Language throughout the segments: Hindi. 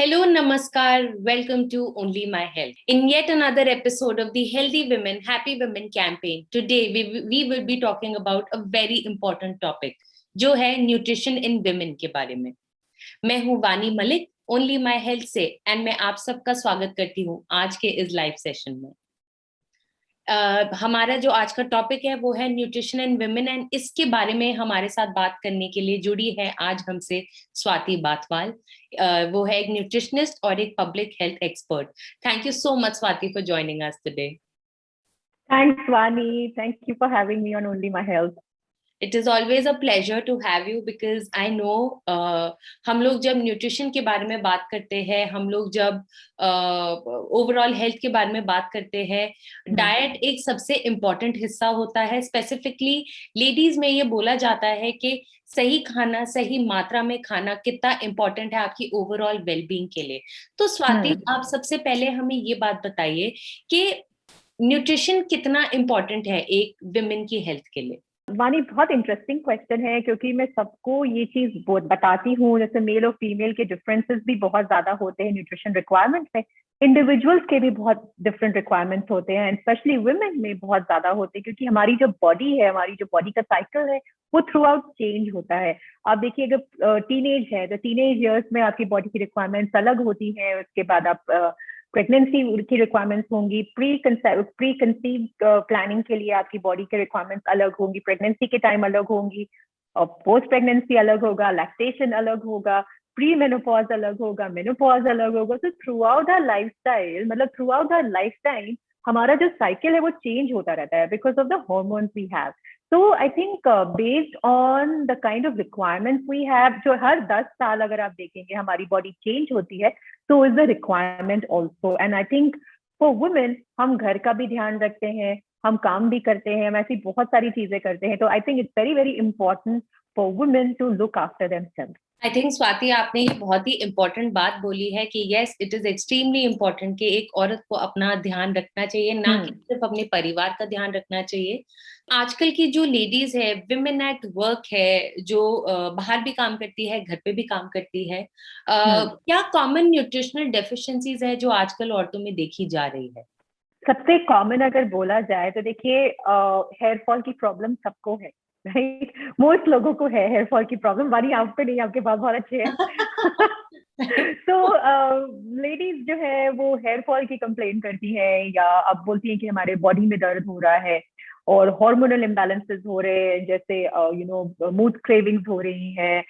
Hello, Namaskar. Welcome to Only My Health. In yet another episode of the Healthy Women, Happy Women campaign, today we will be talking about a very important topic, जो है न्यूट्रिशन इन विमेन के बारे में। मैं हूँ वानी मलिक, ओनली माई हेल्थ से, एंड मैं आप सबका स्वागत करती हूँ आज के इस लाइव सेशन में। हमारा जो आज का टॉपिक है वो है न्यूट्रिशन एंड विमेन, एंड इसके बारे में हमारे साथ बात करने के लिए जुड़ी है आज हमसे स्वाति बाथवाल। वो है एक न्यूट्रिशनिस्ट और एक public health expert. Thank you so much Swati for joining us today. Thanks, Vani. Thank you for having me on Only My Health. It is always a pleasure to have you because I know हम लोग जब न्यूट्रिशन के बारे में बात करते हैं, हम लोग जब ओवरऑल हेल्थ के बारे में बात करते हैं, डाइट एक सबसे इम्पोर्टेंट हिस्सा होता है। स्पेसिफिकली लेडीज में ये बोला जाता है कि सही खाना, सही मात्रा में खाना कितना इम्पोर्टेंट है आपकी ओवरऑल वेलबींग के लिए। तो स्वाति, आप सबसे पहले हमें ये बात बताइए कि न्यूट्रिशन कितना इम्पोर्टेंट है एक विमेन की हेल्थ के लिए। वानी, बहुत इंटरेस्टिंग क्वेश्चन है क्योंकि मैं सबको ये चीज बताती हूँ, जैसे मेल और फीमेल के डिफरेंसेस भी बहुत ज्यादा होते हैं न्यूट्रिशन रिक्वायरमेंट्स में। इंडिविजुअल्स के भी बहुत डिफरेंट रिक्वायरमेंट्स होते हैं, स्पेशली वुमेन में बहुत ज्यादा होते हैं क्योंकि हमारी जो बॉडी है, हमारी जो बॉडी का साइकिल है वो थ्रू आउट चेंज होता है। आप देखिए, अगर टीनेज है तो टीनेज ईयर्स में आपकी बॉडी की रिक्वायरमेंट्स अलग होती है। उसके बाद आप प्रेगनेंसी की रिक्वायरमेंट्स होंगी, प्री कंसीव प्लानिंग के लिए आपकी बॉडी के रिक्वायरमेंट्स अलग होंगी, प्रेगनेंसी के टाइम अलग होंगी, और पोस्ट प्रेगनेंसी अलग होगा, लैक्टेशन अलग होगा, प्री मेनोपॉज अलग होगा, मेनोपॉज अलग होगा। तो थ्रू आउट आवर लाइफस्टाइल, मतलब throughout our lifetime हमारा जो साइकिल है वो चेंज होता रहता है because of the hormones we have. So I think based on the kind of requirements we have, जो हर 10 साल अगर आप देखेंगे हमारी बॉडी चेंज होती है, so is the requirement also. And I think for women, हम घर का भी ध्यान रखते हैं, हम काम भी करते हैं, हम ऐसी बहुत सारी चीजें करते हैं। तो I think it's very very important for women to look after themselves. I think Swati, आपने ये बहुत ही इम्पोर्टेंट बात बोली है कि yes, it is extremely important कि एक औरत को अपना ध्यान रखना चाहिए, ना कि सिर्फ अपने परिवार का ध्यान रखना चाहिए। आजकल की जो लेडीज है, विमेन एट वर्क है, जो बाहर भी काम करती है, घर पे भी काम करती है, क्या कॉमन न्यूट्रिशनल डेफिशिएंसीज है जो आजकल औरतों में देखी जा रही है? सबसे कॉमन अगर बोला जाए तो देखिए, हेयर फॉल की प्रॉब्लम सबको है, राइट? मोस्ट लोगों को है हेयर फॉल की प्रॉब्लम। वाली आप पे नहीं, आपके बाल बहुत अच्छे हैं। तो लेडीज जो है वो हेयर फॉल की कंप्लेन करती है, या अब बोलती हैं कि हमारे बॉडी में दर्द हो रहा है और हार्मोनल इम्बैलेंसेस हो रहे हैं, जैसे मूड क्रेविंग्स हो रही हैं,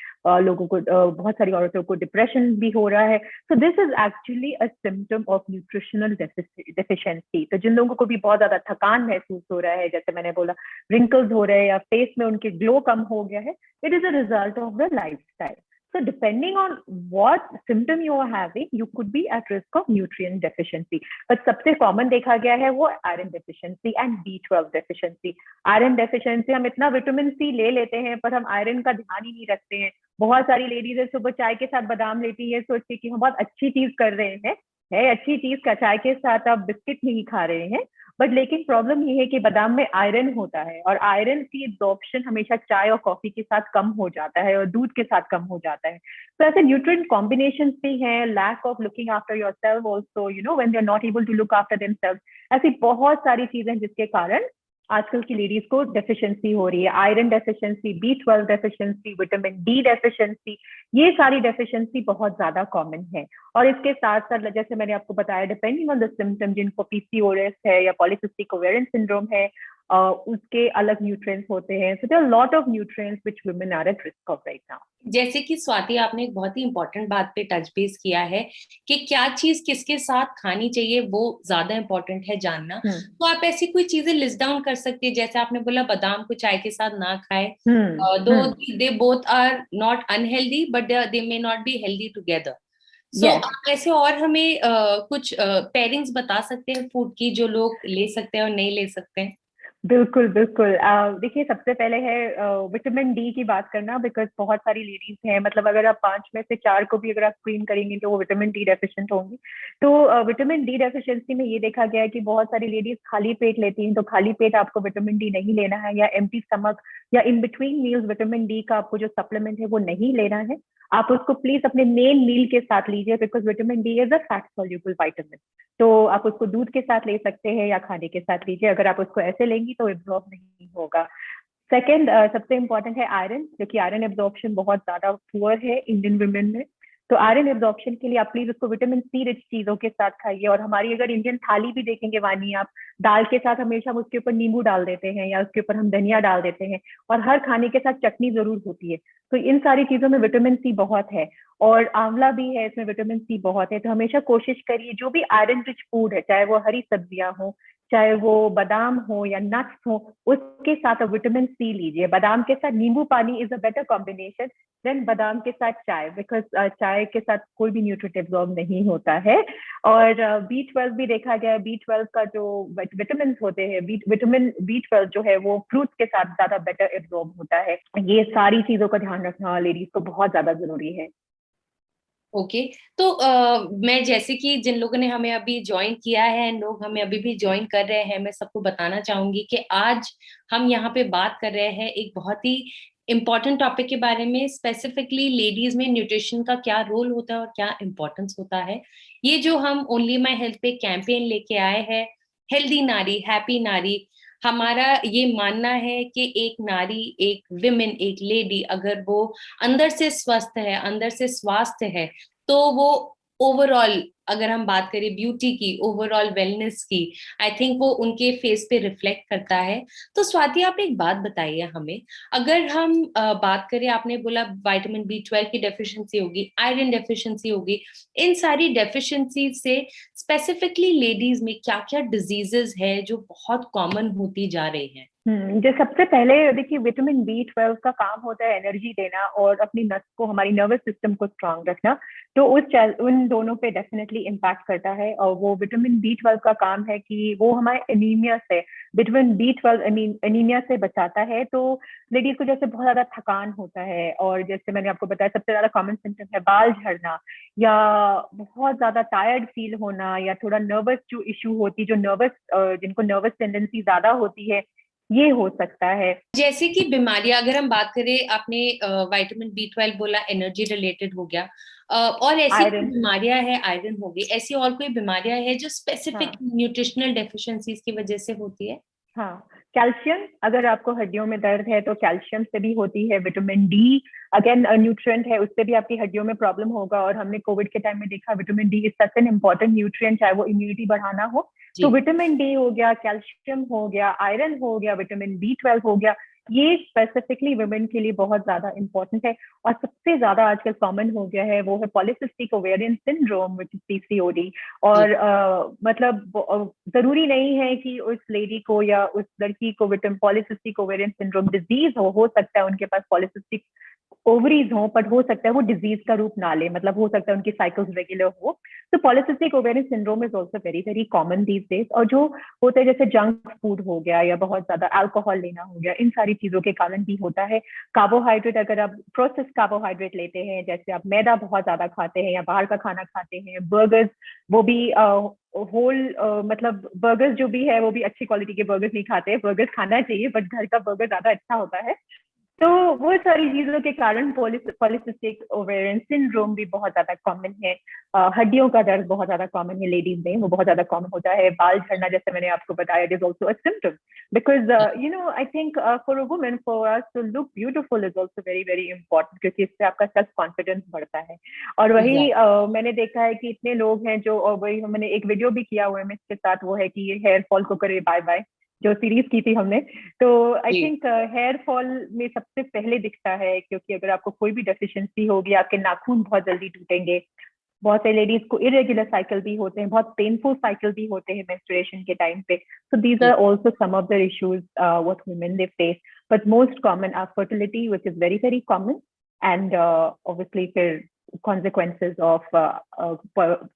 लोगों को बहुत सारी औरतों को डिप्रेशन भी हो रहा है। So this is actually a symptom of nutritional deficiency. तो जिन लोगों को भी बहुत ज्यादा थकान महसूस हो रहा है, जैसे मैंने बोला रिंकल्स हो रहे हैं या फेस में उनके ग्लो कम हो गया है, it is a result of the lifestyle. So depending on what symptom you are having, you could be at risk of nutrient deficiency. But सबसे common देखा गया है वो iron deficiency and B12 deficiency. Iron deficiency, हम इतना विटामिन सी ले लेते हैं पर हम आयरन का ध्यान ही नहीं रखते हैं। बहुत सारी लेडीज है सुबह चाय के साथ बादाम लेती है, सोचती कि हम बहुत अच्छी चीज कर रहे हैं, है अच्छी चीज का, चाय के साथ आप बिस्किट नहीं खा रहे हैं, बट लेकिन प्रॉब्लम ये है कि बादाम में आयरन होता है और आयरन की एब्जॉर्प्शन हमेशा चाय और कॉफी के साथ कम हो जाता है और दूध के साथ कम हो जाता है। तो ऐसे न्यूट्रिएंट कॉम्बिनेशन भी हैं, lack of looking after yourself also, when they are not able to look after themselves, ऐसी बहुत सारी चीजें जिसके कारण आजकल की लेडीज को डेफिशिएंसी हो रही है। Iron deficiency, B12 deficiency, vitamin D deficiency, ये सारी डेफिशिएंसी बहुत ज्यादा कॉमन है। और इसके साथ साथ जैसे मैंने आपको बताया, डिपेंडिंग ऑन द सिम्टम, जिनको पीसीओएस है या पॉलीसिस्टिक ओवेरियन सिंड्रोम है, उसके अलग न्यूट्रिएंट्स होते हैं। So there are lot of nutrients which women are at risk of right now. जैसे कि स्वाति, आपने एक बहुत ही इंपॉर्टेंट बात पे टच बेस किया है कि क्या चीज किसके साथ खानी चाहिए, वो ज्यादा इंपॉर्टेंट है जानना। तो आप ऐसी कोई चीजें लिस्ट डाउन कर सकते हैं, जैसे आपने बोला बादाम को चाय के साथ ना खाए, though they both are not unhealthy but they may not be healthy together. So आप ऐसे और हमें कुछ पेयरिंग्स बता सकते हैं फूड की, जो लोग ले सकते हैं और नहीं ले सकते हैं? बिल्कुल बिल्कुल। देखिए, सबसे पहले है विटामिन डी की बात करना, बिकॉज बहुत सारी लेडीज हैं, मतलब अगर आप 5 में से 4 को भी अगर आप स्क्रीन करेंगे तो वो विटामिन डी डेफिशिएंट होंगी। तो विटामिन डी डेफिशिएंसी में ये देखा गया है कि बहुत सारी लेडीज खाली पेट लेती हैं, तो खाली पेट आपको विटामिन डी नहीं लेना है, या एम्प्टी स्टमक या in between meals vitamin D का आपको जो सप्लीमेंट है वो नहीं लेना है। आप उसको प्लीज अपने मेन मील के साथ लीजिए, because vitamin D is a fat soluble vitamin. तो आप उसको दूध के साथ ले सकते हैं या खाने के साथ लीजिए। अगर आप उसको ऐसे लेंगी तो एब्जॉर्ब नहीं होगा। सेकेंड, सबसे इम्पोर्टेंट है आयरन, क्योंकि आयरन एब्जॉर्प्शन बहुत ज्यादा पुअर है इंडियन वुमेन में। तो आयरन एब्जॉर्प्शन के लिए आप प्लीज उसको विटामिन सी रिच चीजों के साथ खाइए। और हमारी अगर इंडियन थाली भी देखेंगे वानी आप, दाल के साथ हमेशा हम उसके ऊपर नींबू डाल देते हैं या उसके ऊपर हम धनिया डाल देते हैं, और हर खाने के साथ चटनी जरूर होती है। तो इन सारी चीजों में विटामिन सी बहुत है, और आंवला भी है, इसमें विटामिन सी बहुत है। तो हमेशा कोशिश करिए जो भी आयरन रिच फूड है, चाहे वो हरी सब्जियां हो, चाहे वो बादाम हो या नट्स हो, उसके साथ आप विटामिन सी लीजिए। बादाम के साथ नींबू पानी is a better combination than बादाम के साथ चाय, बिकॉज चाय के साथ कोई भी न्यूट्रिएंट एब्जॉर्ब नहीं होता है। और B12 भी देखा गया है, B12 का जो विटामिन होते हैं, विटामिन B12 जो है वो फ्रूट्स के साथ ज्यादा बेटर एब्जॉर्ब होता है। ये सारी चीजों का ध्यान रखना लेडीज को बहुत ज्यादा जरूरी है। ओके। तो मैं जैसे कि जिन लोगों ने हमें अभी ज्वाइन किया है, लोग हमें अभी भी ज्वाइन कर रहे हैं, मैं सबको बताना चाहूंगी कि आज हम यहाँ पे बात कर रहे हैं एक बहुत ही इम्पोर्टेंट टॉपिक के बारे में, स्पेसिफिकली लेडीज में न्यूट्रिशन का क्या रोल होता है और क्या इम्पोर्टेंस होता है। ये जो हम ओनली माई हेल्थ पे कैंपेन लेके आए हैं, हेल्दी नारी हैप्पी नारी, हमारा ये मानना है कि एक नारी, एक विमेन, एक लेडी अगर वो अंदर से स्वस्थ है, अंदर से स्वास्थ्य है, तो वो ओवरऑल, अगर हम बात करें ब्यूटी की, ओवरऑल वेलनेस की, आई थिंक वो उनके फेस पे रिफ्लेक्ट करता है। तो स्वाति, आप एक बात बताइए हमें, अगर हम बात करें, आपने बोला विटामिन B12 की डेफिशिएंसी होगी, आयरन डेफिशिएंसी होगी, इन सारी डेफिशिएंसी से स्पेसिफिकली लेडीज में क्या क्या डिजीजेस है जो बहुत कॉमन होती जा रही हैं? जो सबसे पहले देखिए, विटामिन B12 का काम होता है एनर्जी देना और अपनी नस को, हमारी नर्वस सिस्टम को स्ट्रांग रखना। तो उन दोनों पे डेफिनेटली इम्पैक्ट करता है। और वो विटामिन B12 का काम है कि वो हमारे एनीमिया से, विटामिन B12 एनीमिया से बचाता है। तो लेडीज को जैसे बहुत ज्यादा थकान होता है, और जैसे मैंने आपको बताया सबसे ज्यादा कॉमन सिम्टम है बाल झड़ना, या बहुत ज्यादा टायर्ड फील होना, या थोड़ा नर्वस जो इशू होती, जो नर्वस, जिनको नर्वस टेंडेंसी ज्यादा होती है, ये हो सकता है। जैसे कि बीमारियां अगर हम बात करें, आपने विटामिन B12 बोला, एनर्जी रिलेटेड हो गया, और ऐसी कोई आयरन, बीमारियां है, आयरन हो गई, ऐसी और कोई बीमारियां है जो स्पेसिफिक हाँ न्यूट्रिशनल डेफिशिएंसीज की वजह से होती है? हाँ, कैल्शियम, अगर आपको हड्डियों में दर्द है तो कैल्शियम से भी होती है। विटामिन डी अगेन न्यूट्रिएंट है, उससे भी आपकी हड्डियों में प्रॉब्लम होगा। और हमने कोविड के टाइम में देखा vitamin D is such an important nutrient, चाहे वो इम्यूनिटी बढ़ाना हो। तो जी। विटामिन डी हो गया, कैल्शियम हो गया, आयरन हो गया, विटामिन B12 हो गया, ये स्पेसिफिकली वुमेन के लिए बहुत ज्यादा इंपॉर्टेंट है। और सबसे ज्यादा आजकल कॉमन हो गया है वो है polycystic ovarian syndrome, which is PCOD। जी। और मतलब जरूरी नहीं है कि उस लेडी को या उस लड़की को vitamin polycystic ovarian syndrome disease हो सकता है उनके पास पॉलिसिस्टिक ओवरीज हो, बट हो सकता है वो डिजीज का रूप ना ले, मतलब हो सकता है उनकी साइकिल्स रेगुलर हो। तो polycystic ovarian syndrome is also very very common these days. और जो होता है जैसे जंक फूड हो गया या बहुत ज्यादा अल्कोहल लेना हो गया, इन सारी चीजों के कारण भी होता है। कार्बोहाइड्रेट, अगर आप प्रोसेस कार्बोहाइड्रेट लेते हैं, जैसे आप मैदा बहुत ज्यादा खाते हैं या बाहर का खाना खाते हैं, बर्गर्स, वो भी होल मतलब बर्गर्स जो भी है वो भी अच्छी क्वालिटी के बर्गर्स नहीं खाते। बर्गर्स खाना चाहिए बट घर का बर्गर ज्यादा अच्छा होता है। तो वो सारी चीजों के कारण पॉलिसिस्टिक ओवेरियन सिंड्रोम भी बहुत ज्यादा कॉमन है। हड्डियों का दर्द बहुत ज्यादा कॉमन है लेडीज में, वो बहुत ज्यादा कॉमन होता है। बाल झड़ना, जैसे मैंने आपको बताया, it is also a symptom, because I think for a woman, for us to look beautiful is also very very important, क्योंकि इससे आपका सेल्फ कॉन्फिडेंस बढ़ता है। और वही मैंने देखा है कि इतने लोग हैं जो, और वही मैंने एक वीडियो भी किया हुआ है मैं इसके साथ, वो है कि ये हेयर फॉल को करे बाय बाय, जो सीरीज की थी हमने। तो आई जी। थिंक हेयर फॉल में सबसे पहले दिखता है, क्योंकि अगर आपको कोई भी डेफिशिएंसी होगी, आपके नाखून बहुत जल्दी टूटेंगे। बहुत से लेडीज को इरेगुलर साइकिल भी होते हैं, बहुत पेनफुल साइकिल भी होते हैं मेंस्ट्रुएशन के टाइम पे। So these are also some of the issues what women they face. But most common are fertility, which is very very common, and obviously फिर consequences of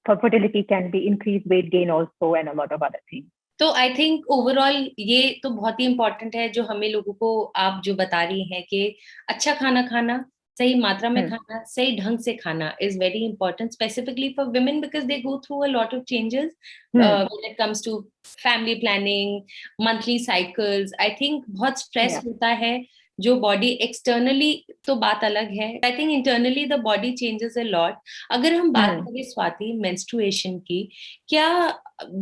fertility can be increased weight gain also and a lot of other things. तो आई थिंक ओवरऑल ये तो बहुत ही इंपॉर्टेंट है जो हमें लोगों को आप जो बता रही हैं कि अच्छा खाना खाना, सही मात्रा में खाना, सही ढंग से खाना is very important, specifically for women, because they go through a lot of changes when it comes to family planning, monthly cycles. I think बहुत स्ट्रेस Yeah. होता है जो बॉडी एक्सटर्नली तो बात अलग है, I think internally the body changes a lot. अगर हम बात करें स्वाति मेंस्ट्रुएशन की, क्या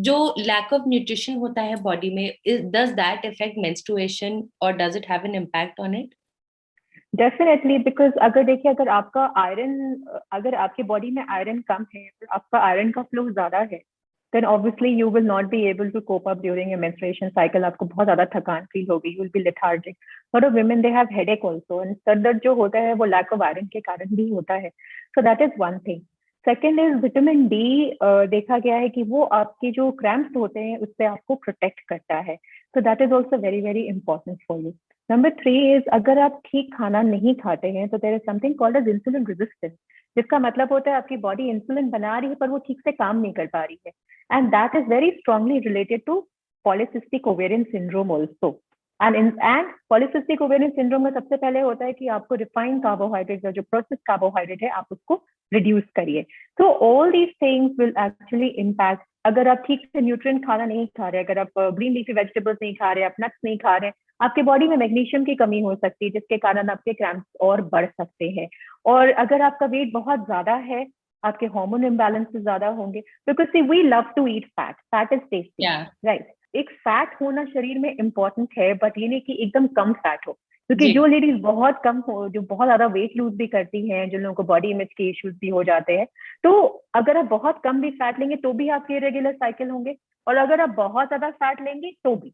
जो लैक ऑफ न्यूट्रिशन होता है बॉडी में, डज दैट अफेक्ट मेंस्ट्रुएशन और does it have an impact on it? Definitely, because अगर देखिए, अगर आपका आयरन, अगर आपके बॉडी में आयरन कम है और आपका आयरन का फ्लो ज्यादा है, then obviously you will not be able to cope up during a menstruation cycle. आपको बहुत ज्यादा थकान फील होगी, you will be lethargic. Lot of women they have headache also, and सर दर्द जो होता है वो लैक ऑफ आयरन के कारण भी होता है। So that is one thing. Second is vitamin D. देखा गया है कि वो आपके जो क्रैम्प्स होते हैं उससे आपको प्रोटेक्ट करता है। So that is also very very important for you. Number 3 is, अगर आप ठीक खाना नहीं खाते हैं तो there is something called as insulin resistance, जिसका मतलब होता है आपकी बॉडी इंसुलिन बना रही है पर वो ठीक से काम नहीं कर पा रही है, and that is very strongly related to polycystic ovarian syndrome also. And polycystic ovarian syndrome में सबसे पहले होता है कि आपको रिफाइंड कार्बोहाइड्रेट या जो प्रोसेस कार्बोहाइड्रेट है आप उसको रिड्यूस करिए। तो all these things will actually impact. अगर आप ठीक से न्यूट्रिएंट खाना नहीं खा रहे, अगर आप ग्रीन लीफी वेजिटेबल्स नहीं खा रहे, आप नट्स नहीं खा रहे, आपके बॉडी में मैग्नीशियम की कमी हो सकती है, जिसके कारण आपके क्रैम्प्स और बढ़ सकते हैं। और अगर आपका वेट बहुत ज्यादा है, आपके हार्मोन इम्बैलेंसेस ज्यादा होंगे, because see we love to eat fat, fat is tasty, right. एक फैट होना शरीर में इम्पोर्टेंट है, बट ये नहीं कि एकदम कम फैट हो, क्योंकि जो लेडीज बहुत कम हो, जो बहुत ज्यादा वेट लूज भी करती हैं, जिन लोगों को बॉडी इमेज के इश्यूज भी हो जाते हैं, तो अगर आप बहुत कम भी फैट लेंगे तो भी आपके रेगुलर साइकिल होंगे, और अगर आप बहुत ज्यादा फैट लेंगे तो भी,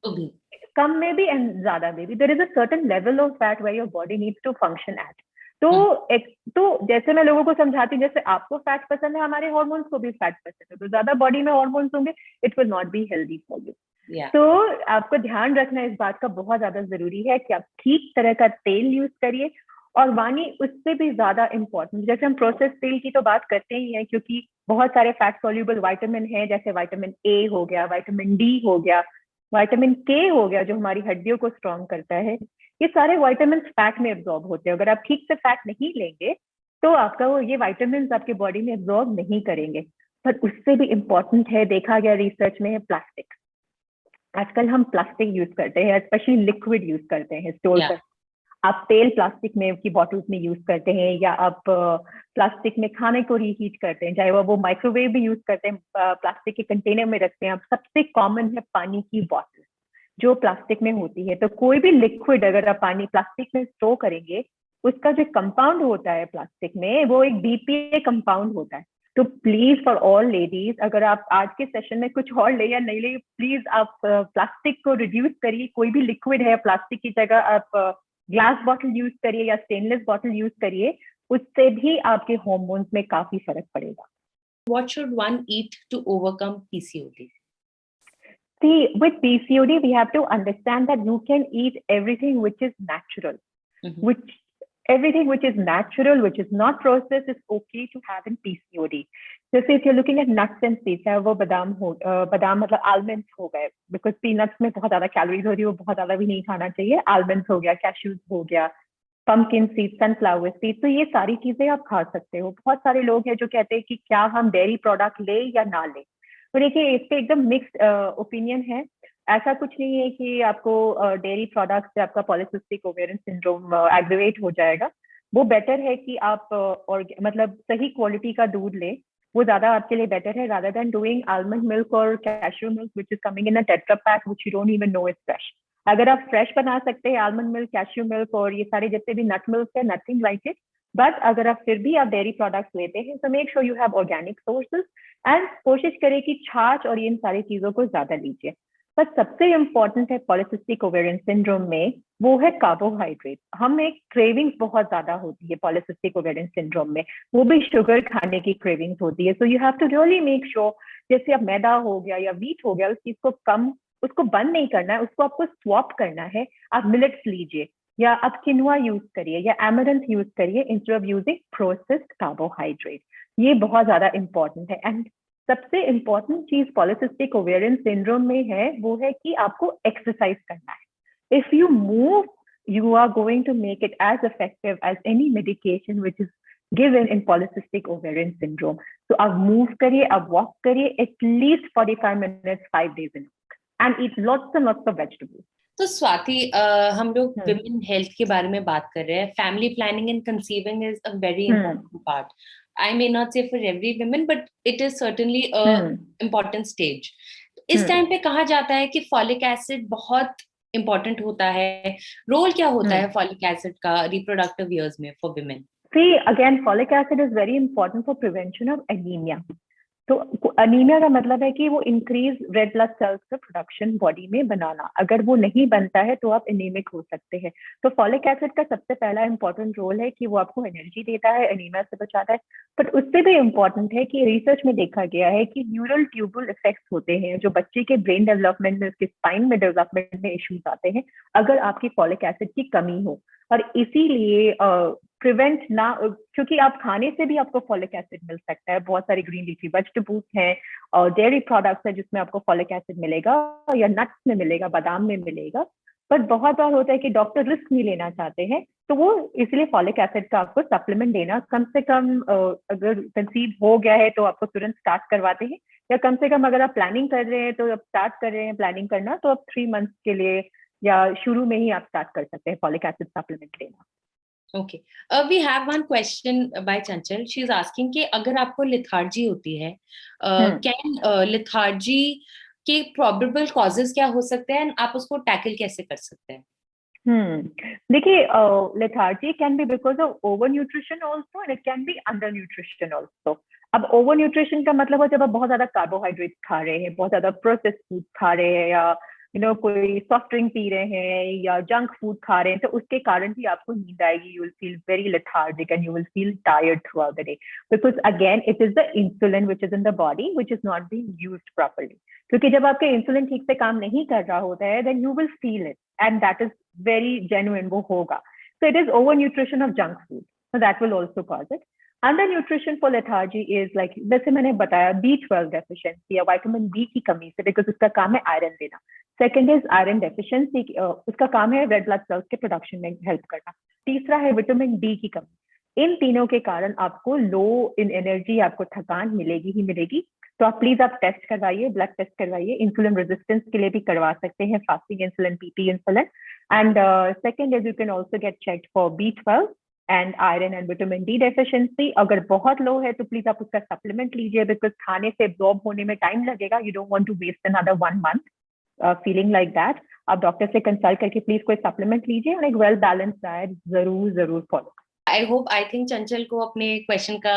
कम में भी एंड ज्यादा में भी, there is a certain level of fat where your body needs to function at. तो जैसे मैं लोगों को समझाती हूँ, जैसे आपको फैट पसंद है, हमारे हॉर्मोन्स को भी फैट पसंद है, तो ज्यादा बॉडी में हॉर्मोन्स होंगे, it will not be healthy for you. तो आपको ध्यान रखना इस बात का बहुत ज्यादा जरूरी है कि आप ठीक तरह का तेल यूज करिए। और वानी, उससे भी ज्यादा इंपॉर्टेंट, जैसे हम प्रोसेस तेल की तो बात करते ही हैं, क्योंकि बहुत सारे फैट सोल्यूबल विटामिन हैं, जैसे विटामिन ए हो गया, विटामिन डी हो गया, विटामिन के हो गया जो हमारी हड्डियों को स्ट्रॉन्ग करता है। ये सारे विटामिन फैट में एब्जॉर्ब होते हैं। अगर आप ठीक से फैट नहीं लेंगे तो आपका वो ये विटामिन आपके बॉडी में एब्जॉर्ब नहीं करेंगे। पर उससे भी इम्पोर्टेंट है, देखा गया रिसर्च में, है प्लास्टिक। आजकल हम प्लास्टिक यूज करते हैं, स्पेशली लिक्विड यूज करते हैं स्टोर कर। आप तेल प्लास्टिक में की बॉटल्स में यूज करते हैं, या आप प्लास्टिक में खाने को रीहीट करते हैं, चाहे वो माइक्रोवेव भी यूज करते हैं, प्लास्टिक के कंटेनर में रखते हैं। अब सबसे कॉमन है पानी की बॉटल जो प्लास्टिक में होती है। तो कोई भी लिक्विड अगर आप पानी प्लास्टिक में स्टोर करेंगे, उसका जो कंपाउंड होता है प्लास्टिक में, वो एक बीपीए कंपाउंड होता है। तो प्लीज फॉर ऑल लेडीज, अगर आप आज के सेशन में कुछ और ले या नहीं ले, प्लीज आप प्लास्टिक को रिड्यूस करिए। कोई भी लिक्विड है, प्लास्टिक की जगह आप ग्लास बॉटल यूज करिए या स्टेनलेस बॉटल यूज करिए, उससे भी आपके हार्मोन्स में काफी फर्क पड़ेगा। What should one eat to overcome PCOD? See, with PCOD, we have to understand that you can eat everything which is natural, which everything which is natural, which is not processed, is okay to have in PCOD. जैसे if you're looking at nuts and seeds, चाहे वो बादाम हो, बादाम मतलब almonds हो गए, because peanuts में बहुत ज्यादा कैलोरीज होती है, वो बहुत ज्यादा भी नहीं खाना चाहिए। almonds हो गया, cashews हो गया, pumpkin seeds, sunflower seeds, तो ये सारी चीजें आप खा सकते हो। बहुत सारे लोग हैं जो कहते हैं कि क्या हम डेयरी प्रोडक्ट ले या ना ले। तो देखिए, इस पे एकदम मिक्स्ड ओपिनियन है। ऐसा कुछ नहीं है कि आपको डेयरी प्रोडक्ट से आपका पॉलीसिस्टिक ओवेरियन सिंड्रोम एग्रेवेट हो जाएगा। वो बेटर है कि आप और मतलब सही क्वालिटी का दूध ले, वो ज्यादा आपके लिए बेटर है, rather than doing almond milk or cashew milk which is coming in a tetra pack which you don't even know is fresh. अगर आप फ्रेश बना सकते हैं आलमंड मिल्क, कैश्यू मिल्क और ये सारे जितने भी नट मिल्क है, नथिंग लाइक इट। बट अगर आप फिर भी आप डेयरी प्रोडक्ट्स लेते हैं, तो make sure you have organic sources, and कोशिश करें कि छाछ और इन सारी चीजों को ज्यादा लीजिए। पर सबसे इम्पोर्टेंट है पॉलीसिस्टिक ओवेरियन सिंड्रोम में, वो है कार्बोहाइड्रेट। हमें क्रेविंग्स बहुत ज्यादा होती है पॉलीसिस्टिक ओवेरियन सिंड्रोम में, वो भी शुगर खाने की क्रेविंग्स होती है। So you have to really make sure, जैसे अब मैदा हो गया या व्हीट हो गया, उस चीज को कम, उसको बंद नहीं करना है, उसको आपको स्वॉप करना है। आप मिलेट्स लीजिए, या आप किनुआ यूज करिए, या एमरंथ यूज करिए instead of using processed carbohydrate. ये बहुत ज्यादा इंपॉर्टेंट है। एंड सबसे इंपॉर्टेंट चीज पॉलीसिस्टिक ओवेरियन सिंड्रोम में है, वो है कि आपको एक्सरसाइज करना है। If you move, you are going to make it as effective as any medication which is given in polycystic ovarian syndrome. So आप move करिए, आप walk करिए at least 45 minutes 5 days in a week, and eat lots and lots of vegetables. तो स्वाति, हम लोग हम्म विमेन हेल्थ के बारे में बात कर रहे हैं. Family planning and conceiving is a very hmm important part. I may not say for every women, but it is certainly a hmm important stage. इस हम्म टाइम पे कहा जाता है कि फॉलिक एसिड बहुत इंपॉर्टेंट होता है. रोल क्या होता हम्म है फॉलिक एसिड का रिप्रोडक्टिव ईयर्स में for women? See, again, folic acid is very important for prevention of anemia. तो अनीमिया का मतलब है कि वो इंक्रीज रेड ब्लड सेल्स का प्रोडक्शन बॉडी में बनाना. अगर वो नहीं बनता है तो आप एनीमिक हो सकते हैं. तो फॉलिक एसिड का सबसे पहला इंपॉर्टेंट रोल है कि वो आपको एनर्जी देता है, एनीमिया से बचाता है. बट उससे भी इम्पोर्टेंट है कि रिसर्च में देखा गया है कि न्यूरल ट्यूबुल इफेक्ट्स होते हैं जो बच्चे के ब्रेन डेवलपमेंट में, उसके स्पाइन में डेवलपमेंट में इश्यूज आते हैं अगर आपकी फॉलिक एसिड की कमी हो. और इसीलिए प्रिवेंट ना, क्योंकि आप खाने से भी आपको फॉलिक एसिड मिल सकता है. बहुत सारी ग्रीन लीफी वेजिटेबल्स हैं और डेयरी प्रोडक्ट्स है जिसमें आपको फॉलिक एसिड मिलेगा, या नट्स में मिलेगा, बादाम में मिलेगा. बट बहुत बार होता है कि डॉक्टर रिस्क नहीं लेना चाहते हैं, तो वो इसलिए फॉलिक एसिड का आपको सप्लीमेंट देना कम से कम, अगर कंसीव हो गया है तो आपको तुरंत स्टार्ट करवाते हैं, या कम से कम अगर आप प्लानिंग कर रहे हैं तो आप स्टार्ट कर रहे हैं प्लानिंग करना तो आप 3 मंथ्स के लिए या शुरू में ही आप स्टार्ट कर सकते हैं फॉलिक एसिड सप्लीमेंट लेना. Okay. We have one question by Chanchal. She is asking कि अगर आपको लिथार्जी होती है, हम्म कैन लिथार्जी के प्रोबेबल कॉजेस क्या हो सकते हैं, आप उसको टैकल कैसे कर सकते हैं? देखिए, lethargy can be because of overnutrition also and it can be undernutrition also. अब ओवर न्यूट्रिशन का मतलब है जब आप बहुत ज्यादा कार्बोहाइड्रेट खा रहे हैं, बहुत ज्यादा प्रोसेस फूड खा रहे हैं, या कोई सॉफ्ट ड्रिंक पी रहे हैं या जंक फूड खा रहे हैं, तो उसके कारण भी आपको नींद आएगी. You will feel very lethargic and you will feel tired through out the day, because again it is the insulin which is in the body which is not being used properly. क्योंकि जब आपके इंसुलिन ठीक से काम नहीं कर रहा होता है, then you will feel it and that is very genuine, वो होगा. So it is overnutrition of junk food. So that will also cause it. Undernutrition for lethargy is like, जैसे मैंने बताया, B12 deficiency या vitamin B की कमी से, because उसका काम है आयरन देना. सेकेंड इज आयरन डेफिशिएंसी, उसका काम है रेड ब्लड सेल्स के प्रोडक्शन में हेल्प करना. तीसरा है विटामिन डी की कमी. इन तीनों के कारण आपको लो इन एनर्जी, आपको थकान मिलेगी ही मिलेगी. तो आप प्लीज आप टेस्ट करवाइए, ब्लड टेस्ट करवाइए. इंसुलिन रेजिस्टेंस के लिए भी करवा सकते हैं, fasting insulin, PT insulin. And second is you can also get checked for B12 and iron and vitamin D deficiency. अगर बहुत लो है तो प्लीज आप उसका सप्लीमेंट लीजिए, बिकॉज खाने से एब्जॉर्ब होने में टाइम लगेगा. You don't want to waste another 1 month feeling like that. आप डॉक्टर से कंसल्ट करके प्लीज कोई सप्लीमेंट लीजिए और एक वेल बैलेंस डाइट जरूर जरूर फॉलो. आई थिंक चंचल को अपने क्वेश्चन का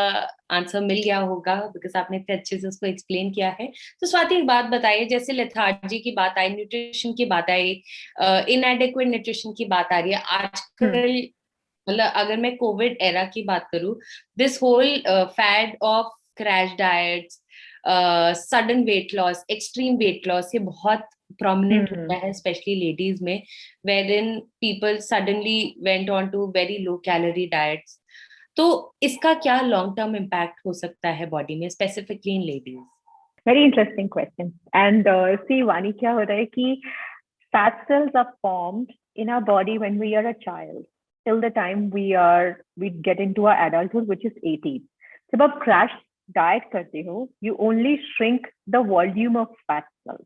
आंसर मिल गया होगा, बिकॉज आपने इतने अच्छे से उसको एक्सप्लेन किया है. तो स्वाति, एक बात बताइए, जैसे लेथार्जी की बात आई, न्यूट्रिशन की बात आई, इनएडेक्वेट न्यूट्रिशन की बात आ रही है आजकल. मतलब अगर मैं कोविड एरा की बात करूं, this whole fad of crash diets, sudden weight loss, extreme weight loss, ये बहुत प्रोमिनेंट होता है स्पेशली लेडीज में, wherein people suddenly went on to very low calorie diets. तो इसका क्या लॉन्ग टर्म इम्पैक्ट हो सकता है बॉडी में, specifically in ladies? Very interesting question. And see Vani, क्या होता है कि fat cells are formed in our body when we are a child till the time we get into our adulthood, which is 18. जब आप क्रैश डाइट करते हो, you only shrink the volume of fat cells.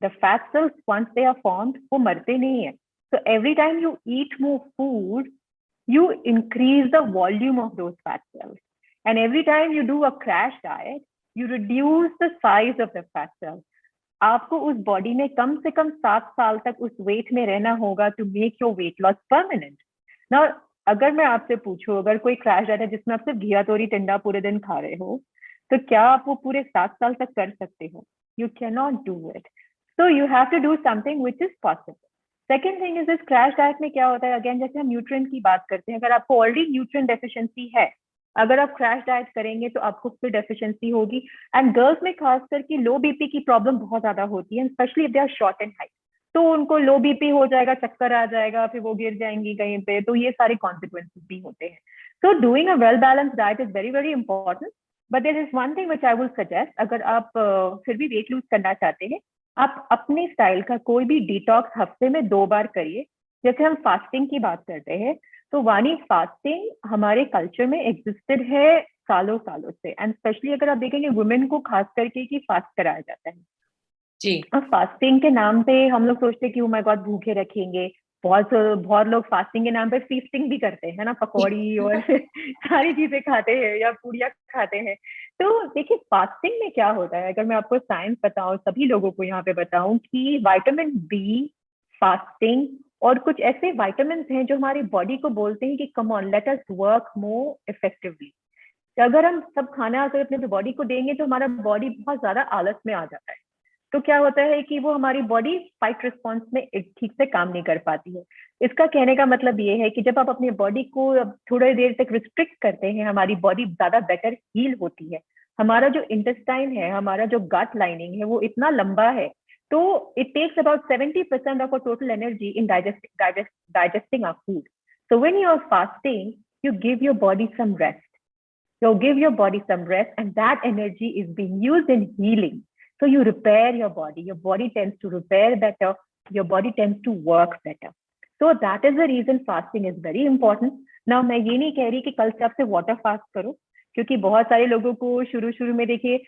The fat cells, once they are formed, वो मरते नहीं है. So every time you eat more food, you increase the volume of those fat cells. And every time you do a crash diet, you reduce the size of the fat cells. आपको उस बॉडी में कम से कम 7 साल तक उस वेट में रहना होगा to make your weight loss permanent. ना, अगर मैं आपसे पूछूं, अगर कोई क्रैश डाइट है जिसमें आप सिर्फ घिया तोरी टिंडा पूरे दिन खा रहे हो, तो क्या आप वो पूरे 7 साल तक कर सकते हो? You can not do it. So you have to do something which is possible. Second thing is, इस क्रैश डाइट में क्या होता है, अगेन जैसे हम न्यूट्रिएंट की बात करते हैं, अगर आपको ऑलरेडी न्यूट्रिएंट डेफिशिएंसी है, अगर आप क्रैश डाइट करेंगे तो आपको फिर डेफिशिएंसी होगी. एंड गर्ल्स में खास करके लो बीपी की प्रॉब्लम बहुत ज्यादा होती है, specially if they are short and height. तो उनको लो बीपी हो जाएगा, चक्कर आ जाएगा, फिर वो गिर जाएंगी कहीं पे, तो ये सारे कॉन्सिक्वेंसेस भी होते हैं. So doing a well balance diet is very very important. But there is one thing which I will suggest, अगर आप फिर भी वेट लूज करना चाहते हैं, आप अपने स्टाइल का कोई भी डिटॉक्स हफ्ते में 2 बार करिए. जैसे हम फास्टिंग की बात करते हैं, तो वानी, फास्टिंग हमारे कल्चर में एग्जिस्टेड है सालों सालों से. एंड स्पेशली अगर आप देखेंगे वुमेन को खास करके कि फास्ट कराया जाता है. जी। और फास्टिंग के नाम पे हम लोग सोचते हैं कि ओ माय गॉड भूखे रखेंगे। बहुत बहुत लोग फास्टिंग के नाम पे फीस्टिंग भी करते हैं ना, पकौड़ी और सारी चीजें खाते हैं या पूड़ियाँ खाते हैं। तो देखिए फास्टिंग में क्या होता है, अगर मैं आपको साइंस बताऊं, सभी लोगों को यहाँ पे बताऊं कि विटामिन बी, फास्टिंग और कुछ ऐसे विटामिन हैं जो हमारी बॉडी को बोलते हैं कि come on let us work more effectively. अगर हम सब खाना अगर अपने बॉडी को देंगे तो हमारा बॉडी बहुत ज्यादा आलस में आ जाता है। तो क्या होता है कि वो हमारी बॉडी फाइट रिस्पॉन्स में ठीक से काम नहीं कर पाती है। इसका कहने का मतलब ये है कि जब आप अपनी बॉडी को थोड़ी देर तक रिस्ट्रिक्ट करते हैं, हमारी बॉडी ज्यादा बेटर हील होती है। हमारा जो इंटेस्टाइन है, हमारा जो गट लाइनिंग है, वो इतना लंबा है, तो it takes about 70% of a total energy in digesting our food. So when you are fasting, you give your body some rest. So give your body some rest, and that energy is being used in healing. So you repair your body. Your body tends to repair better. Your body tends to work better. So that is the reason fasting is very important. Now मैं ये नहीं कह रही कि कल से आपसे वाटर फास्ट करो, क्योंकि बहुत सारे लोगों को शुरू शुरू में देखिए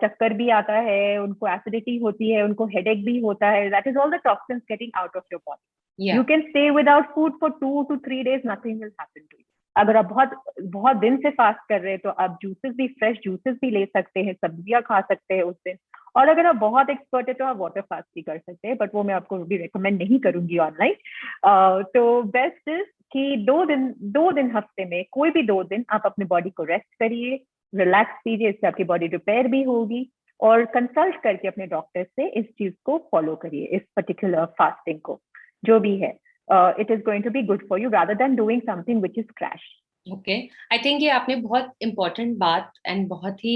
चक्कर भी आता है, उनको एसिडिटी होती है, उनको हेडेक भी होता है. That is all the toxins getting out of your body. You या can stay without food for 2 to 3 days, nothing will happen to you. अगर आप बहुत बहुत दिन से फास्ट कर रहे हैं तो आप जूसेस भी, फ्रेश जूसेस भी ले सकते हैं, सब्जियां खा सकते हैं उस दिन। और अगर आप बहुत एक्सपर्ट है तो आप वाटर फास्ट भी कर सकते हैं, बट वो मैं आपको भी रिकमेंड नहीं करूंगी ऑनलाइन। तो बेस्ट इज कि 2 दिन हफ्ते में कोई भी 2 दिन आप अपने बॉडी को रेस्ट करिए, रिलैक्स कीजिए, इससे आपकी बॉडी रिपेयर भी होगी। और कंसल्ट करके अपने डॉक्टर से इस चीज को फॉलो करिए, इस पर्टिकुलर फास्टिंग को, जो भी है। It is going to be good for you rather than doing something which is crash. Okay, I think ये आपने बहुत इम्पोर्टेंट बात एंड बहुत ही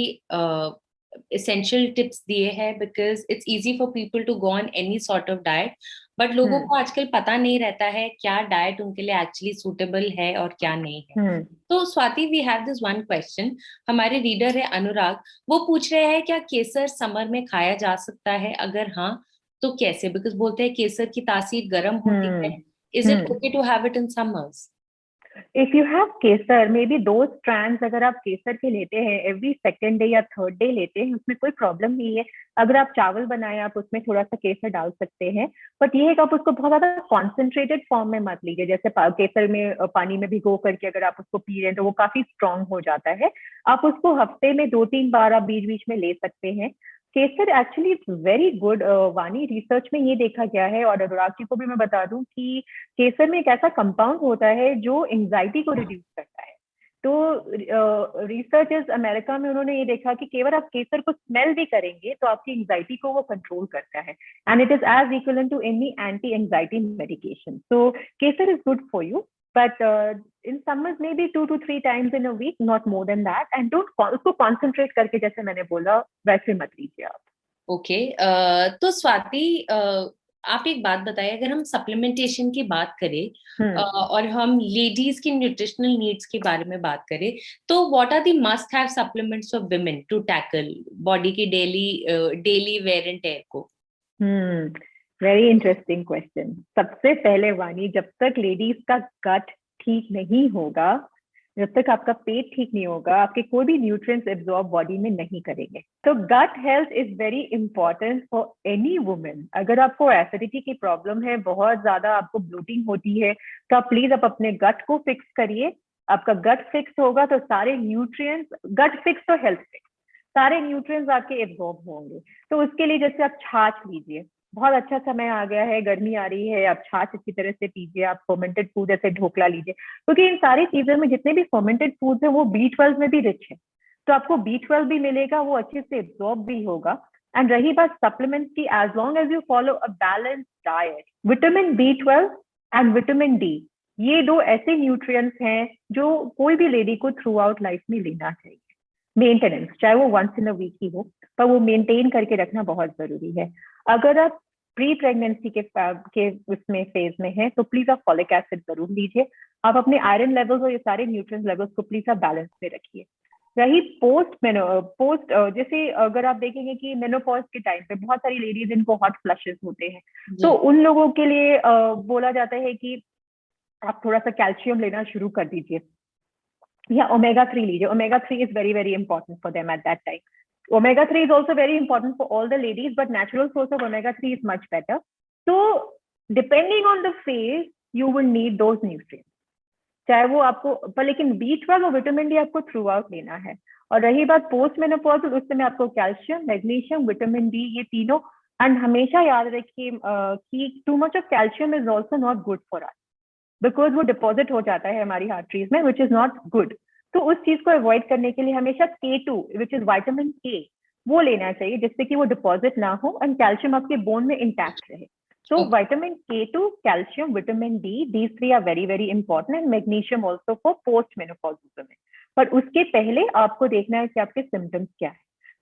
एसेंशियल टिप्स दिए हैं, because it's easy for people to go on any sort of diet, but लोगों को आजकल पता नहीं रहता है क्या डाइट उनके लिए एक्चुअली सूटेबल है और क्या नहीं है। तो Swati, we have this one question. हमारे रीडर है अनुराग, वो पूछ रहे हैं क्या केसर समर में खाया जा सकता है, अगर हाँ तो कैसे? बिकॉज बोलते हैं केसर की तासीर गर्म होती है, is it okay to have it in summers? If you have kesar, maybe 2 strands अगर आप केसर के लेते हैं, एवरी सेकेंड डे या थर्ड डे लेते हैं, उसमें कोई प्रॉब्लम नहीं है। अगर आप चावल बनाए, आप उसमें थोड़ा सा केसर डाल सकते हैं, बट ये है कि आप उसको बहुत ज्यादा कॉन्सेंट्रेटेड फॉर्म में मत लीजिए। जैसे केसर में पानी में भिगो करके अगर आप उसको पी रहे हैं तो वो काफी स्ट्रांग हो जाता है। आप उसको हफ्ते में 2-3 बार आप बीच बीच में ले सकते हैं। केसर एक्चुअली इट्स वेरी गुड वानी, रिसर्च में ये देखा गया है। और अनुराग जी को भी मैं बता दूं कि केसर में एक ऐसा कंपाउंड होता है जो एंजाइटी को रिड्यूस करता है। तो रिसर्चर्स अमेरिका में उन्होंने ये देखा कि केवल आप केसर को स्मेल भी करेंगे तो आपकी एंजाइटी को वो कंट्रोल करता है, and it is as equivalent to any anti anxiety medication. So kesar is good for you, but in summers maybe 2 to 3 times in a week, not more than that, and don't उसको concentrate करके, जैसे मैंने बोला, वैसे मत लीजिए आप। ओके, तो स्वाति, आप एक बात बताइए, अगर हम सप्लीमेंटेशन की बात करें और हम लेडीज की न्यूट्रिशनल नीड्स के बारे में बात करें, तो what are the must have supplements for women to tackle body की डेली वेयर एंड टेयर को? Very interesting question. सबसे पहले वानी, जब तक लेडीज का गट ठीक नहीं होगा, जब तक आपका पेट ठीक नहीं होगा, आपके कोई भी न्यूट्रिएंट्स एब्जॉर्ब बॉडी में नहीं करेंगे। तो gut health is very important for any women. अगर आपको एसिडिटी की प्रॉब्लम है, बहुत ज्यादा आपको ब्लोटिंग होती है, तो आप प्लीज आप अपने गट को फिक्स करिए। आपका गट फिक्स होगा तो सारे न्यूट्रिएंट्स, गट फिक्स तो हेल्थ फिक्स, सारे न्यूट्रिएंट्स आपके एब्जॉर्ब होंगे। तो उसके लिए जैसे आप छाछ लीजिए, बहुत अच्छा समय आ गया है, गर्मी आ रही है, आप छाछ अच्छी तरह से पीजिए। आप फर्मेंटेड फूड जैसे ढोकला लीजिए, क्योंकि इन सारी चीजों में जितने भी फर्मेंटेड फूड्स है वो B12 में भी रिच है, तो आपको B12 भी मिलेगा, वो अच्छे से एब्जॉर्ब भी होगा। एंड रही बात सप्लीमेंट्स की, as long as you follow a balance diet, vitamin B12 and vitamin D, ये 2 ऐसे न्यूट्रिएंट्स हैं जो कोई भी लेडी को थ्रू आउट लाइफ में लेना चाहिए। मेंटेनेंस, चाहे वो वंस इन अ वीक ही हो, पर वो मेंटेन करके रखना बहुत जरूरी है। अगर आप प्री प्रेगनेंसी के उसमें फेज में है तो प्लीज आप फॉलिक एसिड जरूर लीजिए। आप अपने आयरन लेवल्स और ये सारे न्यूट्रिएंट लेवल्स को प्लीज आप बैलेंस में रखिए। रही पोस्ट जैसे अगर आप देखेंगे कि मेनोपॉज के टाइम पे बहुत सारी लेडीज इनको हॉट फ्लशेस होते हैं, तो उन लोगों के लिए बोला जाता है कि आप थोड़ा सा कैल्शियम लेना शुरू कर दीजिए, या ओमेगा 3 लीजिए। Omega 3 is very very important for them at that time. Omega 3 is also very important for all the ladies, but natural source of omega 3 is much better. So depending on the phase, you will need those nutrients. चाहे वो आपको पर, लेकिन B12 और विटामिन डी आपको थ्रू आउट लेना है. और रही बात पोस्ट मेनोपॉजल, उस समय आपको कैल्शियम, मैग्नीशियम, विटामिन डी, ये तीनों. एंड हमेशा याद रखिए कि too much of calcium is also not good for us, because वो डिपॉजिट हो जाता है हमारी आर्टरीज में, विच इज नॉट गुड. तो उस चीज को अवॉइड करने के लिए हमेशा K2, विच इज विटामिन के, वो लेना चाहिए, जिससे कि वो डिपॉजिट ना हो एंड कैल्शियम आपके बोन में इंटैक्ट रहे. So vitamin K2, calcium, vitamin D, these three are very very important, and magnesium also for post-menopausal women. पर उसके पहले आपको देखना है कि आपके symptoms क्या है.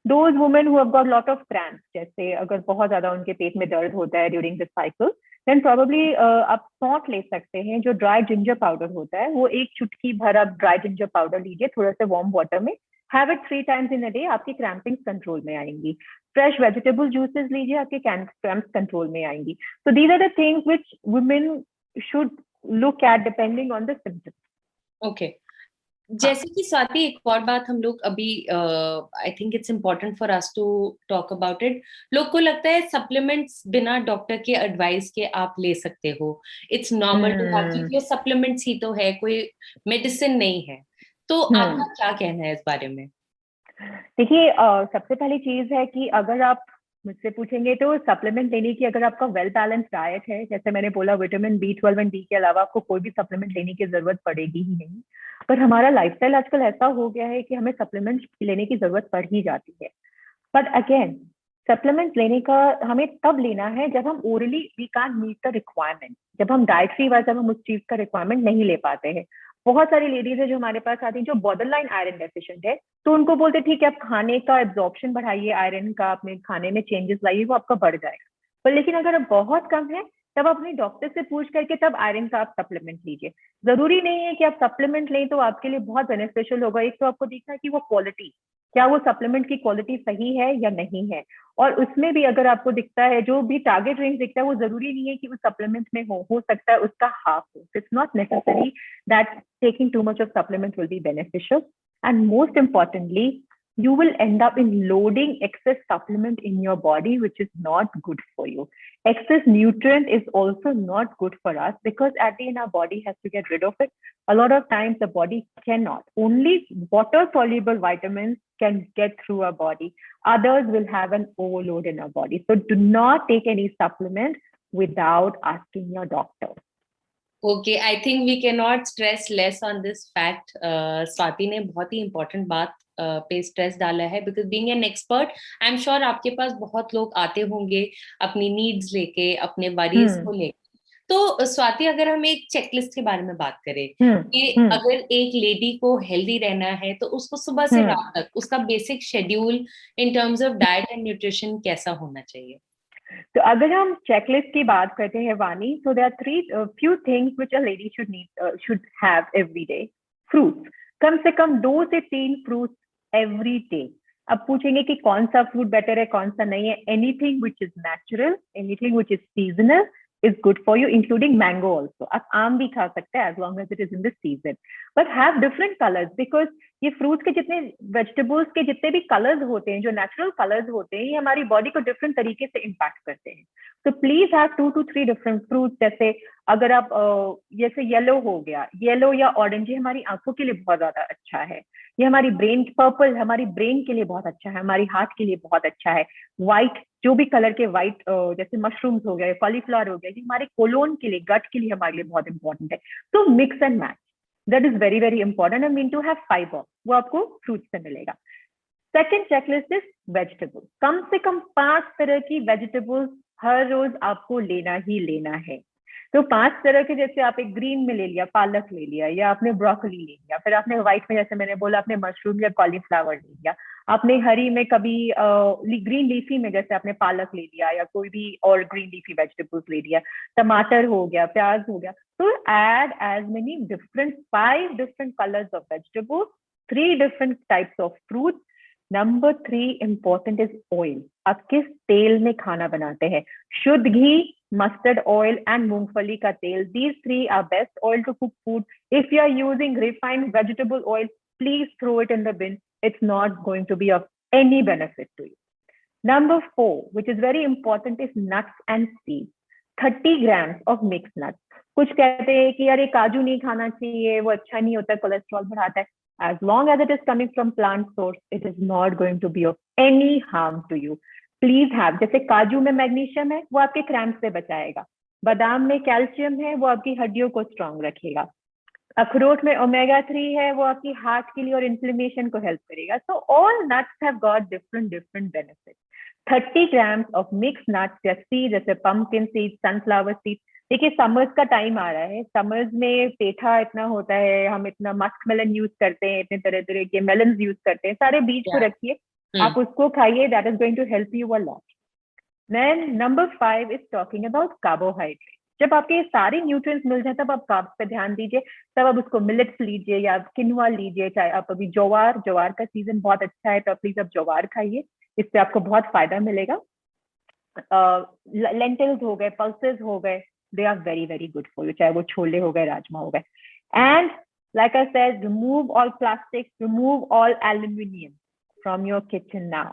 Those women who have got lot of cramps, जैसे अगर बहुत ज्यादा उनके पेट में दर्द होता है during this cycle, then probably आप सौंठ ले सकते हैं, जो ड्राई जिंजर पाउडर होता है, वो एक चुटकी भर आप ड्राई जिंजर पाउडर लीजिए थोड़ा सा वार्म वाटर में. Have it 3 times in a day, आपकी क्रैम्पिंग कंट्रोल में आएंगी. फ्रेश वेजिटेबल जूसेस लीजिए, आपके क्रैम्प्स कंट्रोल में आएंगी. So these are the things which women should look at depending on the symptoms. Okay. जैसे कि स्वाति, एक और बात हम लोग अभी I think it's important for us to talk about it. लोग को लगता है सप्लीमेंट्स बिना डॉक्टर के एडवाइस के आप ले सकते हो. इट्स नॉर्मल टू हैव, क्योंकि सप्लीमेंट्स ही तो है, कोई मेडिसिन नहीं है. तो आपका क्या कहना है इस बारे में? देखिए, सबसे पहली चीज है कि अगर आप मुझसे पूछेंगे तो सप्लीमेंट लेने की, अगर आपका वेल बैलेंस डाइट है, जैसे मैंने बोला विटामिन B12 एंड डी के अलावा आपको कोई भी सप्लीमेंट लेने की जरूरत पड़ेगी ही नहीं. पर हमारा लाइफस्टाइल आजकल ऐसा हो गया है कि हमें सप्लीमेंट लेने की जरूरत पड़ ही जाती है. बट अगेन, सप्लीमेंट लेने का हमें तब लेना है जब हम orally we can't meet the requirement, जब हम डाइटरी वाइज जब हम उस चीज का रिक्वायरमेंट नहीं ले पाते हैं. बहुत सारी लेडीज है जो हमारे पास आती हैं जो बॉर्डर लाइन आयरन डेफिशिएंट है, तो उनको बोलते ठीक है आप खाने का एब्जॉर्प्शन बढ़ाइए, आयरन का अपने खाने में चेंजेस लाइए, वो आपका बढ़ जाएगा. पर लेकिन अगर आप बहुत कम है, तब अपने डॉक्टर से पूछ करके तब आयरन का आप सप्लीमेंट लीजिए. जरूरी नहीं है कि आप सप्लीमेंट लें तो आपके लिए बहुत बेनिफिशियल होगा. एक तो आपको देखना है कि वो क्वालिटी, क्या वो सप्लीमेंट की क्वालिटी सही है या नहीं है. और उसमें भी अगर आपको दिखता है, जो भी टारगेट रेंज दिखता है, वो जरूरी नहीं है कि उस सप्लीमेंट में हो सकता है उसका हाफ हो. It's not necessary that taking too much of supplement will be beneficial. And most importantly, you will end up in loading excess supplement in your body, which is not good for you. Excess nutrient is also not good for us, because at the end our body has to get rid of it. A lot of times the body cannot. Only water soluble vitamins can get through our body. Others will have an overload in our body. So do not take any supplement without asking your doctor. Okay, I think we cannot stress less on this fact. Swati ने बहुत ही important बात पे स्ट्रेस डाला है, because being an expert, I'm sure आपके पास बहुत लोग आते होंगे अपनी नीड्स लेके, अपने वरीज को लेके. तो स्वाति, अगर हम एक चेकलिस्ट के बारे में बात करें कि अगर एक लेडी को हेल्दी रहना है तो उसको सुबह से रात तक उसका basic schedule in terms of diet and nutrition कैसा होना चाहिए? तो अगर हम चेकलिस्ट की बात करते हैं वानी, so there are three few things which a lady should have every day. Fruits, कम से कम 2 से 3 fruits every day. अब पूछेंगे कि कौन सा फ्रूट बेटर है, कौन सा नहीं है. Anything which is natural, anything which is seasonal is good for you, including mango also. आप आम भी खा सकते हैं as long as it is in the season. But have different colors, because ये फ्रूट्स के जितने, वेजिटेबल्स के जितने भी कलर्स होते हैं, जो नेचुरल कलर्स होते हैं, ये हमारी बॉडी को डिफरेंट तरीके से इम्पैक्ट करते हैं. तो please have 2 to 3 different fruits. जैसे अगर आप जैसे येलो हो गया, येलो या ऑरेंज, ये हमारी आंखों के लिए बहुत ज्यादा अच्छा है. ये हमारी ब्रेन, पर्पल हमारी ब्रेन के लिए बहुत अच्छा है, हमारी हार्ट के लिए बहुत अच्छा है. व्हाइट, जो भी कलर के व्हाइट, जैसे मशरूम्स हो गए, कॉलीफ्लावर हो गया, ये हमारे कोलोन के लिए, गट के लिए हमारे लिए बहुत इंपॉर्टेंट है. तो mix and match, that is very very important. I mean to have fibre, वो आपको फ्रूट से मिलेगा. Second checklist is vegetables. कम से कम 5 तरह की वेजिटेबल्स हर रोज आपको लेना ही लेना है. तो 5 तरह के, जैसे आप एक ग्रीन में ले लिया, पालक ले लिया, या आपने ब्रोकली ले लिया, फिर आपने व्हाइट में, जैसे मैंने बोला, आपने मशरूम या कॉलीफ्लावर ले लिया, आपने हरी में कभी ग्रीन लीफी में, जैसे आपने पालक ले लिया या कोई भी और ग्रीन लीफी वेजिटेबल्स ले लिया, टमाटर हो गया, प्याज हो गया. तो add as many different 5 different colours of vegetables, 3 different types of fruit. Number 3 important is oil. आप किस तेल में खाना बनाते हैं. शुद्ध घी, mustard oil and मूंगफली का तेल, these 3 are best oil to cook food. If you are using refined vegetable oil, please throw it in the bin. It's not going to be of any benefit to you. Number 4, which is very important, is nuts and seeds. 30 grams of mixed nuts. कुछ कहते हैं कि यार ये काजू नहीं खाना चाहिए, वो अच्छा नहीं होता, कोलेस्ट्रॉल बढ़ाता है. As long as it is coming from plant source, it is not going to be of any harm to you. Please have, जैसे काजू में मैग्नीशियम है, वो आपके क्रैम्प से बचाएगा. बादाम में कैल्शियम है, वो आपकी हड्डियों को स्ट्रांग रखेगा. अखरोट में ओमेगा 3 है, वो आपकी हार्ट के लिए और इन्फ्लेमेशन को हेल्प करेगा. So all nuts have got different benefits. 30 grams of mixed nuts या सीड, जैसे पंपकिन सीड, सनफ्लावर सीड. देखिए समर्स का टाइम आ रहा है, समर्स में पेठा इतना होता है, हम इतना मस्क मेलन यूज करते हैं, इतने तरह तरह के मेलन यूज करते हैं, सारे बीज को रखिए, आप उसको खाइए, that is going to help you a lot. Then number 5 is talking about carbohydrate. जब आपके सारे न्यूट्रिएंट्स मिल जाए तब आप कार्ब्स पे ध्यान दीजिए, तब आप उसको मिलेट्स लीजिए या किनवा लीजिए, चाहे आप अभी ज्वार का सीजन बहुत अच्छा है, तो प्लीज आप ज्वार खाइए, इससे आपको बहुत फायदा मिलेगा. लेंटिल्स हो गए, पल्सेस हो गए, they are very good for you, चाहे वो छोले हो गए, राजमा हो गए. And like I said, remove all plastic, remove all aluminium from your kitchen now.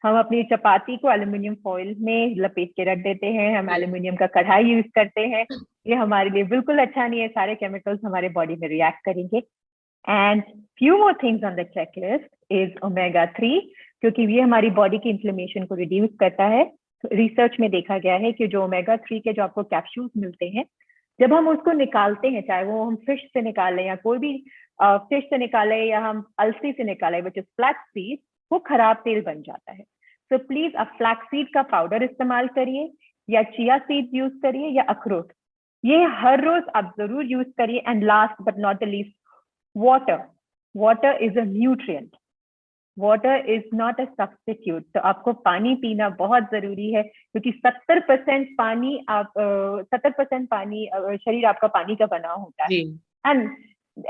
हम अपनी चपाती को एल्यूमिनियम फॉइल में लपेट के रख देते हैं, हम एल्यूमिनियम का कढ़ाई यूज करते हैं, ये हमारे लिए बिल्कुल अच्छा नहीं है, सारे केमिकल्स हमारे बॉडी में रिएक्ट करेंगे. And few more things on the checklist is omega 3, क्योंकि ये हमारी बॉडी की इन्फ्लेमेशन को रिड्यूस करता है. रिसर्च में देखा गया है कि जो ओमेगा 3 के जो आपको कैप्सूल्स मिलते हैं, जब हम उसको निकालते हैं, चाहे वो हम फिश से निकालें या कोई भी फिश से निकालें या हम अलसी से निकालें, विच इज फ्लैक्स सीड, वो खराब तेल बन जाता है. तो प्लीज आप फ्लैक्स सीड का पाउडर इस्तेमाल करिए या चिया सीड यूज करिए या अखरोट, ये हर रोज आप जरूर यूज करिए. And last but not the least, water is a nutrient, water is not a substitute. तो आपको पानी पीना बहुत जरूरी है, क्योंकि 70% पानी शरीर आपका पानी का बना होता है.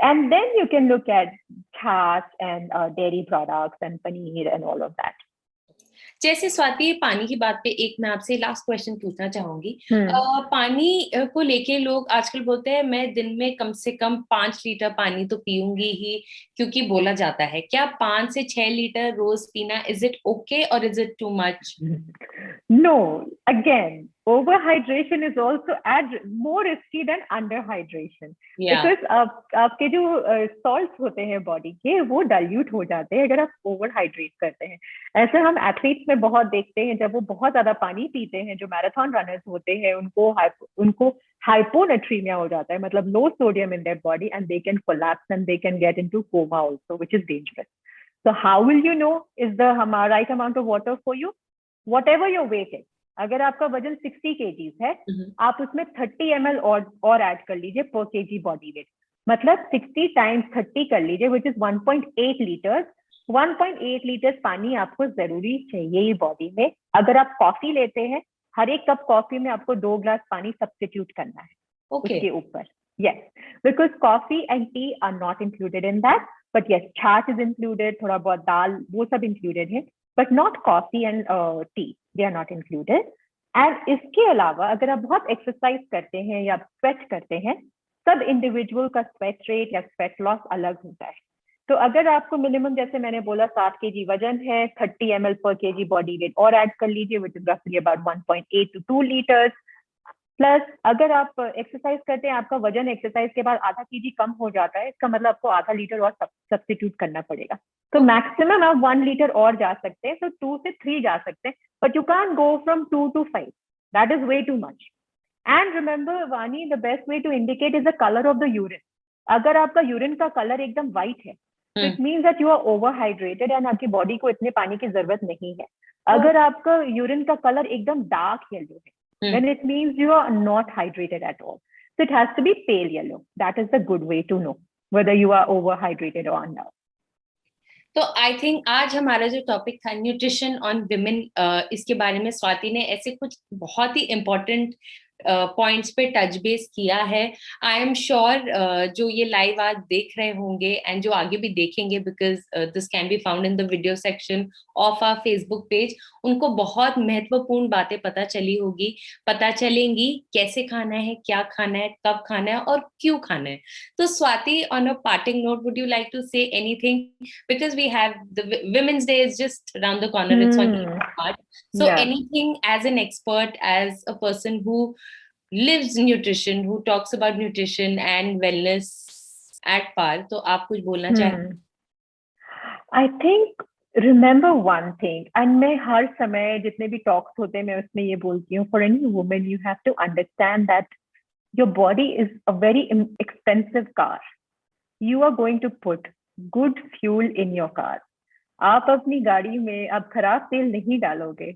And then you can look at fats and dairy products and paneer and all of that. जैसे स्वाति, ये पानी की बात पे एक मैं आपसे लास्ट क्वेश्चन पूछना चाहूंगी. पानी को लेके लोग आजकल बोलते हैं मैं दिन में कम से कम 5 लीटर पानी तो पीऊंगी ही, क्योंकि बोला जाता है. क्या 5 से 6 लीटर रोज पीना, इज इट ओके और is it too much? No, again, overhydration is also more risky than underhydration. Because आपके जो salts होते हैं बॉडी के, वो डाइल्यूट हो जाते हैं अगर आप ओवरहाइड्रेट करते हैं. ऐसे हम एथलीट्स में बहुत देखते हैं, जब वो बहुत ज्यादा पानी पीते हैं, जो मैराथन रनर्स होते हैं, उनको हाइपोनेट्रीमिया हो जाता है, मतलब low sodium in their body, and they can collapse and they can get into coma also, which is dangerous. So how will you know is the right amount of water for you? Whatever your weight is. अगर आपका वजन 60 kgs है, आप उसमें 30 ml और ऐड कर लीजिए per kg बॉडी वेट. मतलब 60 times 30 कर लीजिए, which is 1.8 liters. 1.8 liters पानी आपको जरूरी चाहिए ही बॉडी में. अगर आप कॉफी लेते हैं, हर एक कप कॉफी में आपको 2 ग्लास पानी सब्स्टिट्यूट करना है उसके ऊपर. Yes, because coffee and tea are not included in that. But yes, छाछ is included, थोड़ा बहुत दाल, वो सब included है, but not coffee and tea, they are not included. And इसके अलावा अगर आप बहुत एक्सरसाइज करते हैं या स्वेट करते हैं, सब इंडिविजुअल का स्वेट रेट या स्वेट लॉस अलग होता है. तो अगर आपको मिनिमम, जैसे मैंने बोला, 7 kg वजन है, 30 ml per kg body weight और ऐड कर लीजिए, which is roughly about 1.8 to 2 liters. Plus अगर आप एक्सरसाइज करते हैं, आपका वजन एक्सरसाइज के बाद आधा kg कम हो जाता है, इसका मतलब आपको आधा लीटर और सब्स्टिट्यूट करना पड़ेगा. तो मैक्सिमम आप 1 लीटर और जा सकते हैं, तो 2 से 3 जा सकते हैं, but you can go from 2 to 5. That is way too much. And remember Vani, the best way to indicate is the colour of the urine. अगर आपका यूरिन का कलर एकदम व्हाइट है, तो it means that you are overhydrated and आपकी बॉडी को इतने पानी की जरूरत नहीं है. अगर आपका यूरिन का कलर एकदम डार्क येलो है, then it means you are not hydrated at all. So it has to be pale yellow. That is the good way to know whether you are overhydrated or not. तो आई थिंक आज हमारा जो टॉपिक था न्यूट्रिशन ऑन विमेन, इसके बारे में स्वाति ने ऐसे कुछ बहुत ही इम्पोर्टेंट पॉइंट्स पे टच बेस किया है. आई एम श्योर जो ये लाइव आज देख रहे होंगे एंड जो आगे भी देखेंगे, because this can be found in the video section of our Facebook page, उनको बहुत महत्वपूर्ण बातें पता चली होगी, पता चलेंगी कैसे खाना है, क्या खाना है, कब खाना है और क्यों खाना है. तो Swati, on a parting note, would you like to say anything, because we have the Women's Day is just around the corner, it's on March. So Yeah. anything, as an expert, as a person who lives nutrition, who talks about nutrition and wellness at par, तो आप कुछ बोलना चाहें? I think remember one thing, and मैं हर समय जितने भी talks होते हैं मैं उसमें ये बोलती हूँ, for any woman you have to understand that your body is a very expensive car. You are going to put good fuel in your car. आप अपनी गाड़ी में अब खराब तेल नहीं डालोगे.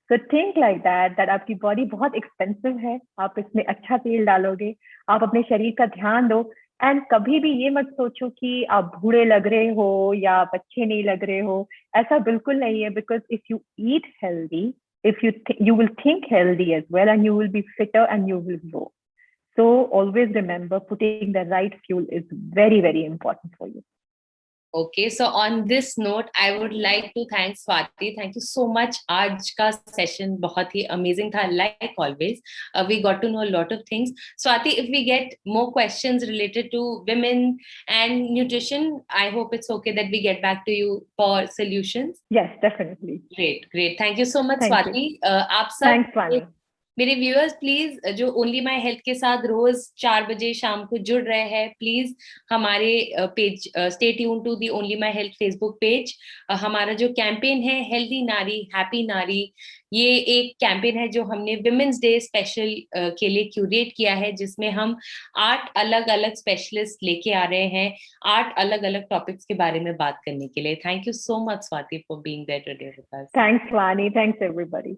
So think like that आपकी बॉडी बहुत एक्सपेंसिव है, आप इसमें अच्छा तेल डालोगे, आप अपने शरीर का ध्यान दो. एंड कभी भी ये मत सोचो कि आप बूढ़े लग रहे हो या आप अच्छे नहीं लग रहे हो, ऐसा बिल्कुल नहीं है. Because if you eat healthy, if you will think healthy as well, and you will be fitter and you will grow. So always remember, putting the right fuel is very, very important for you. Okay, so on this note, I would like to thank Swati. Thank you so much. आज का session बहुत ही amazing था, like always. We got to know a lot of things. Swati, if we get more questions related to women and nutrition, I hope it's okay that we get back to you for solutions. Yes, definitely. Great, great. Thank you so much, Thank Swati. आप सब Thanks, Swati. मेरे व्यूअर्स प्लीज जो ओनली माय हेल्थ के साथ रोज 4 बजे शाम को जुड़ रहे हैं, प्लीज हमारे page stay tune to the Only My Health Facebook page. हमारा जो कैंपेन है हेल्दी नारी हैप्पी नारी, ये एक कैंपेन है जो हमने विमेंस डे स्पेशल के लिए क्यूरेट किया है, जिसमें हम 8 अलग अलग स्पेशलिस्ट लेके आ रहे हैं 8 अलग अलग टॉपिक्स के बारे में बात करने के लिए. Thank you so much Swati for being there today with us. Thanks, Swati. Thanks, everybody.